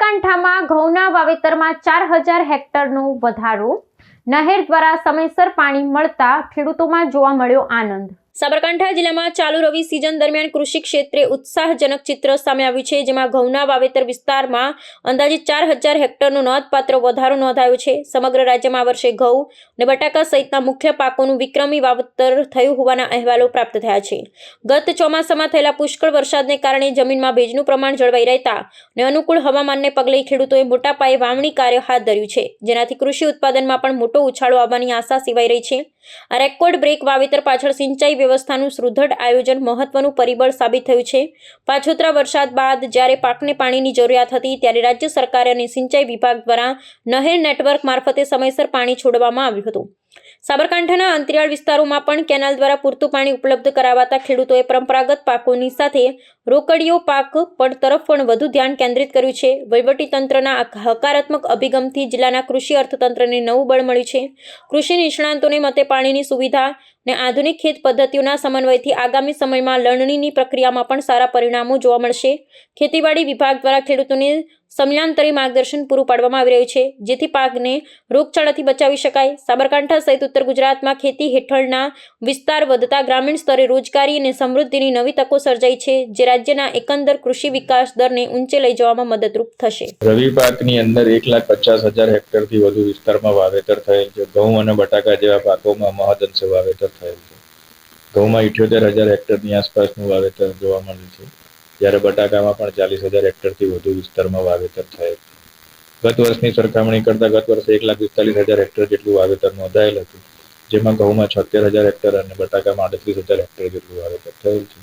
સાબરકાંઠામાં ઘઉંના વાવેતરમાં 4000 હેક્ટરનો વધારો. નહેર દ્વારા સમયસર પાણી મળતા ખેડૂતોમાં જોવા મળ્યો આનંદ. સાબરકાંઠા જિલ્લામાં ચાલુ રવિ સિઝન દરમિયાન કૃષિ ક્ષેત્રે ઉત્સાહજનક ચિત્ર સામે આવ્યું છે, જેમાં ઘઉંના વાવેતર વિસ્તારમાં અંદાજિત 4000 હેક્ટરનો નોંધપાત્ર વધારો નોંધાયો છે. સમગ્ર રાજ્યમાં આ વર્ષે ઘઉં અને બટાકા સહિતના મુખ્ય પાકોનું વિક્રમી વાવેતર થયું હોવાના અહેવાલો પ્રાપ્ત થયા છે. ગત ચોમાસામાં થયેલા પુષ્કળ વરસાદને કારણે જમીનમાં ભેજનું પ્રમાણ જળવાઈ રહેતા અને અનુકૂળ હવામાનને પગલે ખેડૂતોએ મોટા પાયે વાવણી કાર્ય હાથ ધર્યું છે, જેનાથી કૃષિ ઉત્પાદનમાં પણ મોટો ઉછાળો આવવાની આશા સેવાઈ રહી છે. આ રેકોર્ડ બ્રેક વાવેતર પાછળ સિંચાઈ વ્યવસ્થાનું સુદૃઢ આયોજન મહત્વનું પરિબળ સાબિત થયું છે. પાછોતરા વરસાદ બાદ જ્યારે પાકને પાણીની જરૂરિયાત હતી, ત્યારે રાજ્ય સરકાર અને સિંચાઈ વિભાગ દ્વારા નહેર નેટવર્ક મારફતે સમયસર પાણી છોડવામાં આવ્યું હતું. સાબરકાંઠાના અંતરિયાળ વિસ્તારોમાં પણ કેનાલ દ્વારા પૂરતું પાણી ઉપલબ્ધ કરાવાતા ખેડૂતોએ પરંપરાગત પાકોની સાથે રોકડીયો પાક તરફ પણ વધુ ધ્યાન કેન્દ્રિત કર્યું છે. વહીવટીતંત્રના હકારાત્મક અભિગમથી જિલ્લાના કૃષિ અર્થતંત્રને નવું બળ મળ્યું છે. કૃષિ નિષ્ણાંતોને મતે પાણીની સુવિધા અને આધુનિક ખેત પદ્ધતિઓના સમન્વયથી આગામી સમયમાં લણણીની પ્રક્રિયામાં પણ સારા પરિણામો જોવા મળશે. ખેતીવાડી વિભાગ દ્વારા ખેડૂતોને સમયાંતરે માર્ગદર્શન પૂરું પાડવામાં આવી રહ્યું છે, જેથી પાકને રોગચાળાથી બચાવી શકાય. સાબરકાંઠા સહિત ઉત્તર ગુજરાતમાં ખેતી હેઠળના વિસ્તાર વધતા ગ્રામીણ સ્તરે રોજગારી અને સમૃદ્ધિની નવી તકો સર્જાઈ છે, જે રાજ્યના એકંદર કૃષિ વિકાસ દરને ઊંચે લઈ જવામાં મદદરૂપ થશે. રવિ પાકની અંદર 1,50,000 હેક્ટરથી વધુ વિસ્તારમાં વાવેતર થયેલ છે. ઘઉં અને બટાકા જેવા પાકોમાં મહદઅંશે વાવેતર થયેલ છે. ઘઉંમાં 78,000 હેક્ટરની આસપાસનું વાવેતર જોવા મળ્યું છે, જ્યારે બટાકામાં પણ 40,000 હેક્ટરથી વધુ વિસ્તારમાં વાવેતર થયેલ છે. ગત વર્ષની સરખામણી કરતાં ગત વર્ષે 1,45,000 હેક્ટર જેટલું વાવેતર નોંધાયેલ હતું, જેમાં ઘઉંમાં 76,000 હેક્ટર અને બટાકામાં 38,000 હેક્ટર જેટલું વાવેતર થયેલ છે.